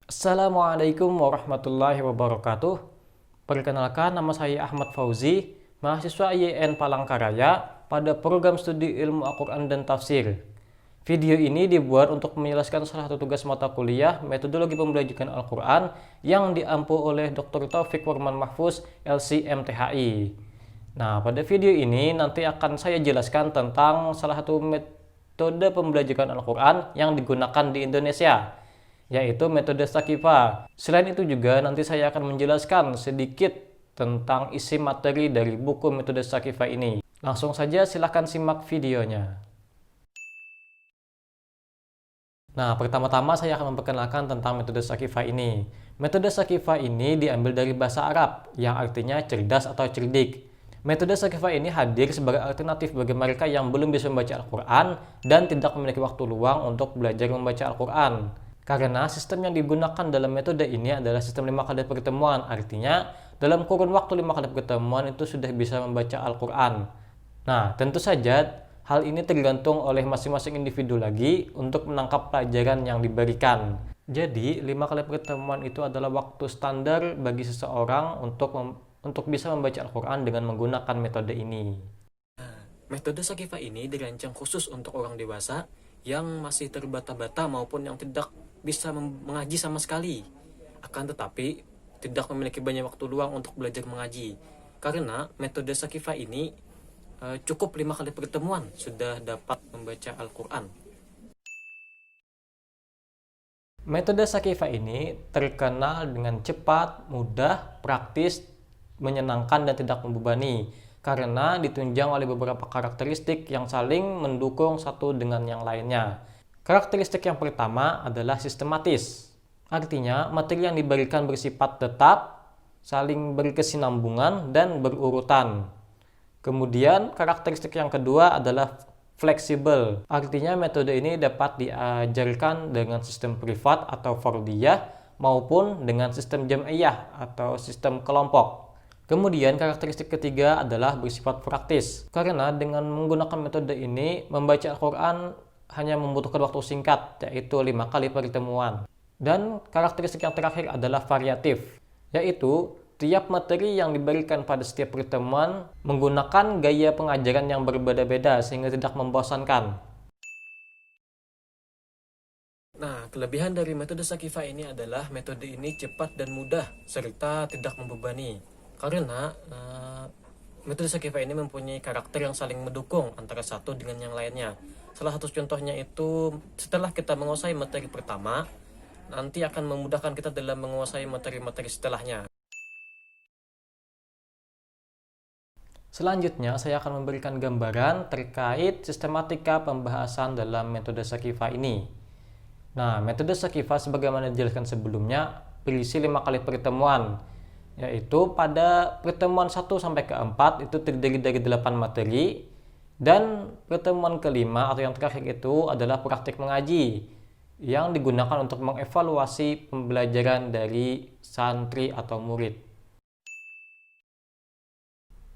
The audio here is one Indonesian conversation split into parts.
Assalamualaikum warahmatullahi wabarakatuh. Perkenalkan, nama saya Ahmad Fauzi, mahasiswa IAIN Palangkaraya pada program studi Ilmu Al-Quran dan Tafsir. Video ini dibuat untuk menjelaskan salah satu tugas mata kuliah metodologi pembelajaran Al-Quran yang diampu oleh Dr. Taufik Warman Mahfuz, LC/MTHI. Nah, pada video ini nanti akan saya jelaskan tentang salah satu metode pembelajaran Al-Quran yang digunakan di Indonesia, yaitu metode Saqifa. Selain itu juga nanti saya akan menjelaskan sedikit tentang isi materi dari buku metode Saqifa ini. Langsung saja silahkan simak videonya. Nah, pertama-tama saya akan memperkenalkan tentang metode Saqifa ini. Metode Saqifa ini diambil dari bahasa Arab yang artinya cerdas atau cerdik. Metode Saqifa ini hadir sebagai alternatif bagi mereka yang belum bisa membaca Al-Quran dan tidak memiliki waktu luang untuk belajar membaca Al-Quran. Karena sistem yang digunakan dalam metode ini adalah sistem 5 kali pertemuan, artinya dalam kurun waktu 5 kali pertemuan itu sudah bisa membaca Al-Quran. Nah, tentu saja hal ini tergantung oleh masing-masing individu lagi untuk menangkap pelajaran yang diberikan. Jadi, 5 kali pertemuan itu adalah waktu standar bagi seseorang untuk bisa membaca Al-Quran dengan menggunakan metode ini. Metode Saqifa ini dirancang khusus untuk orang dewasa yang masih terbata-bata maupun yang tidak bisa mengaji sama sekali. Akan tetapi, tidak memiliki banyak waktu luang untuk belajar mengaji. Karena metode Saqifa ini cukup 5 kali pertemuan sudah dapat membaca Al-Quran. Metode Saqifa ini terkenal dengan cepat, mudah, praktis, menyenangkan, dan tidak membebani karena ditunjang oleh beberapa karakteristik yang saling mendukung satu dengan yang lainnya. Karakteristik yang pertama adalah sistematis. Artinya, materi yang diberikan bersifat tetap, saling berkesinambungan, dan berurutan. Kemudian, karakteristik yang kedua adalah fleksibel. Artinya, metode ini dapat diajarkan dengan sistem privat atau fardiyah maupun dengan sistem jam'iyah atau sistem kelompok. Kemudian, karakteristik ketiga adalah bersifat praktis. Karena dengan menggunakan metode ini, membaca Al-Quran hanya membutuhkan waktu singkat, yaitu 5 kali pertemuan. Dan karakteristik yang terakhir adalah variatif, yaitu tiap materi yang diberikan pada setiap pertemuan menggunakan gaya pengajaran yang berbeda-beda sehingga tidak membosankan. Nah, kelebihan dari metode Saqifa ini adalah metode ini cepat dan mudah serta tidak membebani. Karena metode Saqifa ini mempunyai karakter yang saling mendukung antara satu dengan yang lainnya. Salah satu contohnya itu setelah kita menguasai materi pertama, nanti akan memudahkan kita dalam menguasai materi-materi setelahnya. Selanjutnya, saya akan memberikan gambaran terkait sistematika pembahasan dalam metode Saqifa ini. Nah, metode Saqifa sebagaimana dijelaskan sebelumnya berisi 5 kali pertemuan, yaitu pada pertemuan 1 sampai ke 4 itu terdiri dari 8 materi, dan pertemuan kelima atau yang terakhir itu adalah praktik mengaji yang digunakan untuk mengevaluasi pembelajaran dari santri atau murid.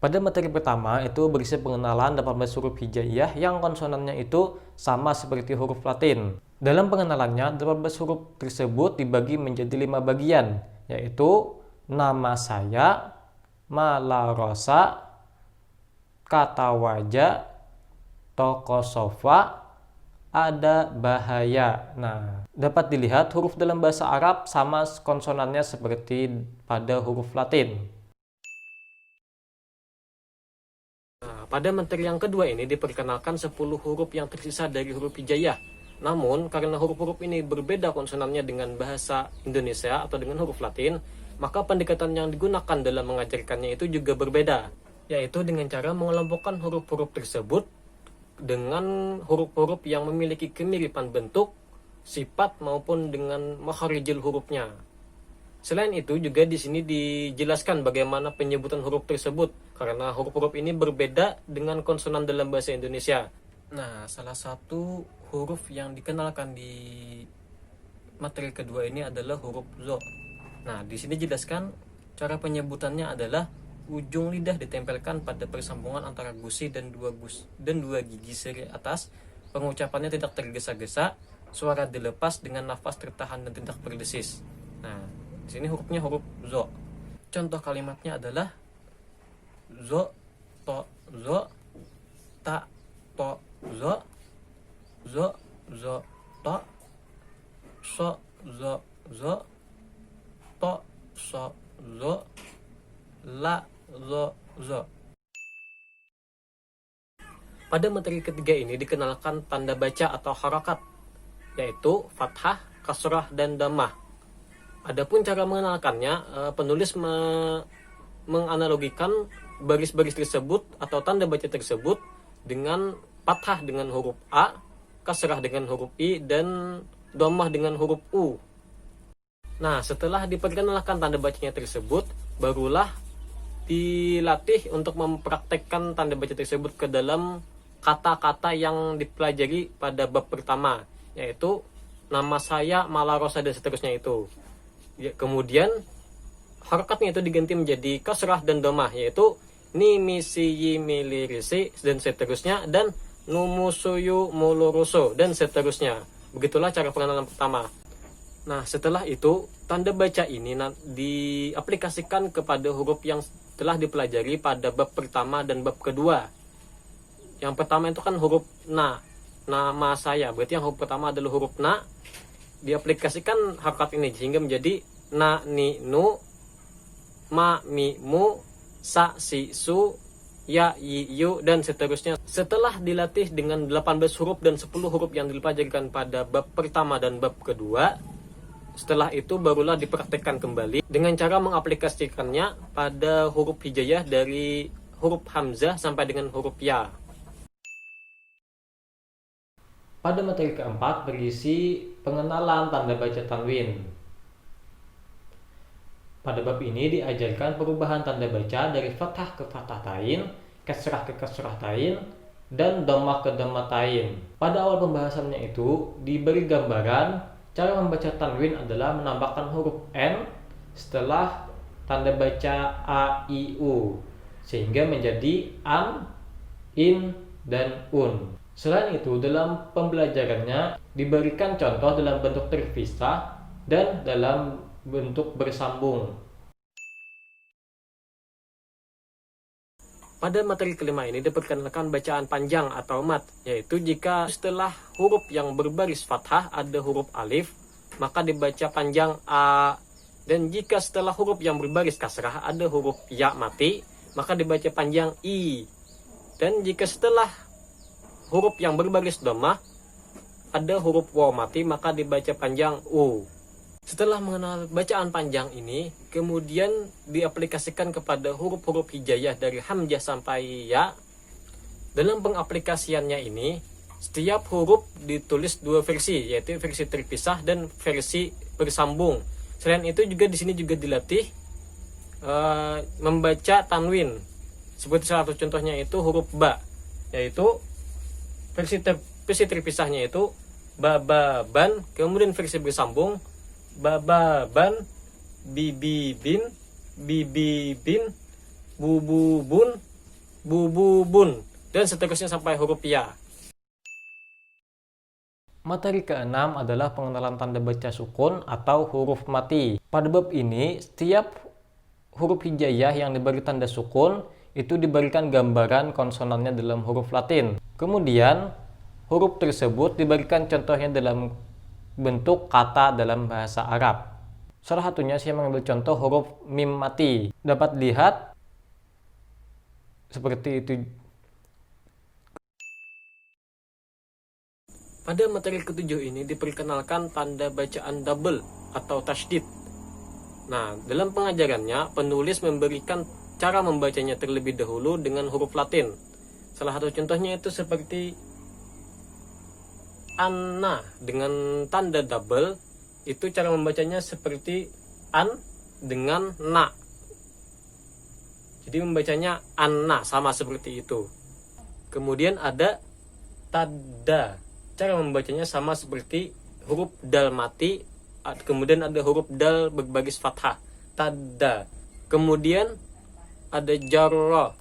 Pada materi pertama itu berisi pengenalan 18 huruf hijaiyah yang konsonannya itu sama seperti huruf Latin. Dalam pengenalannya, 18 huruf tersebut dibagi menjadi 5 bagian, yaitu nama saya, malarosa, kata wajah, toko sofa, ada bahaya. Nah, dapat dilihat huruf dalam bahasa Arab sama konsonannya seperti pada huruf Latin. Pada materi yang kedua ini diperkenalkan 10 huruf yang tersisa dari huruf hijaiyah. Namun, karena huruf-huruf ini berbeda konsonannya dengan bahasa Indonesia atau dengan huruf Latin, maka pendekatan yang digunakan dalam mengajarkannya itu juga berbeda, yaitu dengan cara mengelompokkan huruf-huruf tersebut dengan huruf-huruf yang memiliki kemiripan bentuk, sifat maupun dengan makharijil hurufnya. Selain itu juga di sini dijelaskan bagaimana penyebutan huruf tersebut karena huruf-huruf ini berbeda dengan konsonan dalam bahasa Indonesia. Nah, salah satu huruf yang dikenalkan di materi kedua ini adalah huruf zo. Nah, di sini dijelaskan cara penyebutannya adalah ujung lidah ditempelkan pada persambungan antara gusi dan dua gigi seri atas. Pengucapannya tidak tergesa-gesa, suara dilepas dengan nafas tertahan dan tidak berdesis. Nah, di sini hurufnya huruf zo. Contoh kalimatnya adalah zo, to, zo, ta, to, zo, zo, zo, to, so, zo, zo, to, so, zo, la, zo, zo. Pada materi ketiga ini dikenalkan tanda baca atau harakat, yaitu fathah, kasrah, dan dhammah. Adapun cara mengenalkannya, penulis menganalogikan baris-baris tersebut atau tanda baca tersebut dengan fathah dengan huruf A, kasrah dengan huruf I, dan dhammah dengan huruf U. Nah, setelah diperkenalkan tanda bacanya tersebut, barulah dilatih untuk mempraktekkan tanda baca tersebut ke dalam kata-kata yang dipelajari pada bab pertama, yaitu nama saya, Malarosa, dan seterusnya itu. Ya, kemudian harakatnya itu diganti menjadi kasrah dan dhammah, yaitu ni, misi, yi, mili, risi, dan seterusnya, dan numusuyu, muluruso, dan seterusnya. Begitulah cara pengenalan pertama. Nah, setelah itu tanda baca ini diaplikasikan kepada huruf yang telah dipelajari pada bab pertama dan bab kedua. Yang pertama itu kan huruf na, nama saya. Berarti yang huruf pertama adalah huruf na. Diaplikasikan harakat ini sehingga menjadi na, ni, nu, ma, mi, mu, sa, si, su, ya, yi, yu, dan seterusnya. Setelah dilatih dengan 18 huruf dan 10 huruf yang dipelajarikan pada bab pertama dan bab kedua, setelah itu barulah dipraktekkan kembali dengan cara mengaplikasikannya pada huruf hijaiyah dari huruf hamzah sampai dengan huruf ya. Pada materi keempat berisi pengenalan tanda baca tanwin. Pada bab ini diajarkan perubahan tanda baca dari fathah ke fathah tain, kasrah ke kasrah tain, dan dhammah ke dhammah tain. Pada awal pembahasannya itu diberi gambaran cara membaca tanwin adalah menambahkan huruf N setelah tanda baca A, I, U, sehingga menjadi an, in, dan un. Selain itu, dalam pembelajarannya diberikan contoh dalam bentuk terpisah dan dalam bentuk bersambung. Pada materi kelima ini diperkenalkan bacaan panjang atau mat, yaitu jika setelah huruf yang berbaris fathah ada huruf alif, maka dibaca panjang A. Dan jika setelah huruf yang berbaris kasrah ada huruf ya mati, maka dibaca panjang I. Dan jika setelah huruf yang berbaris dhammah ada huruf waw mati, maka dibaca panjang U. Setelah mengenal bacaan panjang ini, kemudian diaplikasikan kepada huruf-huruf hijaiyah dari hamzah sampai ya. Dalam pengaplikasiannya ini, setiap huruf ditulis dua versi, yaitu versi terpisah dan versi bersambung. Selain itu juga di sini juga dilatih membaca tanwin. Seperti salah satu contohnya itu huruf ba, yaitu versi terpisahnya itu bababan, kemudian versi bersambung bababan, bibibin, bibibin, bububun, bububun, dan seterusnya sampai huruf ya. Materi keenam adalah pengenalan tanda baca sukun atau huruf mati. Pada bab ini, setiap huruf hijaiyah yang diberi tanda sukun itu diberikan gambaran konsonannya dalam huruf Latin. Kemudian, huruf tersebut diberikan contohnya dalam bentuk kata dalam bahasa Arab. Salah satunya saya mengambil contoh huruf mim mati. Dapat lihat seperti itu. Pada materi ketujuh ini diperkenalkan tanda bacaan double atau tasydid. Nah, dalam pengajarannya penulis memberikan cara membacanya terlebih dahulu dengan huruf Latin. Salah satu contohnya itu seperti anna dengan tanda double, itu cara membacanya seperti an dengan na. Jadi membacanya anna, sama seperti itu. Kemudian ada tada, cara membacanya sama seperti huruf dal mati, kemudian ada huruf dal berbaris fathah, tada. Kemudian ada jarra,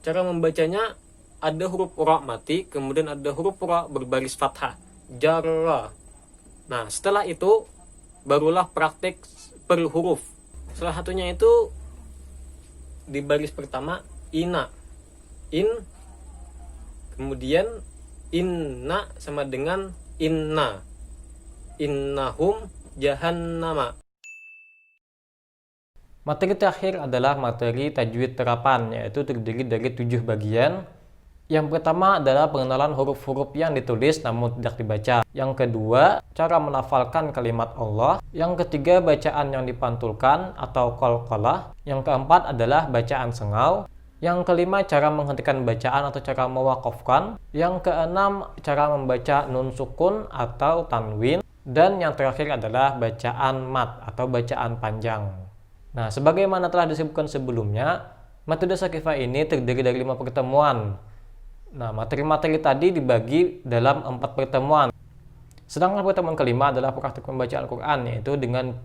cara membacanya ada huruf ra mati, kemudian ada huruf ra berbaris fathah, jarra. Nah, setelah itu barulah praktek per huruf. Salah satunya itu di baris pertama ina, in, kemudian inna sama dengan inna, innahum jahannama. Materi terakhir adalah materi tajwid terapan, yaitu terdiri dari 7 bagian. Yang pertama adalah pengenalan huruf-huruf yang ditulis namun tidak dibaca. Yang kedua, cara melafalkan kalimat Allah. Yang ketiga, bacaan yang dipantulkan atau qalqalah. Yang keempat adalah bacaan sengau. Yang kelima, cara menghentikan bacaan atau cara mewakafkan. Yang keenam, cara membaca nun sukun atau tanwin. Dan yang terakhir adalah bacaan mat atau bacaan panjang. Nah, sebagaimana telah disebutkan sebelumnya, metode Shakifah ini terdiri dari 5 pertemuan. Nah, materi-materi tadi dibagi dalam 4 pertemuan. Sedangkan pertemuan kelima adalah praktek membaca Al-Quran, yaitu dengan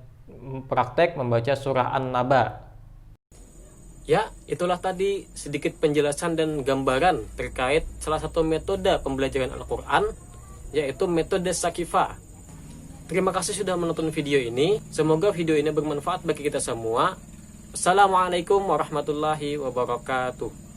praktek membaca surah An-Naba. Ya, itulah tadi sedikit penjelasan dan gambaran terkait salah satu metode pembelajaran Al-Quran, yaitu metode Shakifah. Terima kasih sudah menonton video ini. Semoga video ini bermanfaat bagi kita semua. Assalamualaikum warahmatullahi wabarakatuh.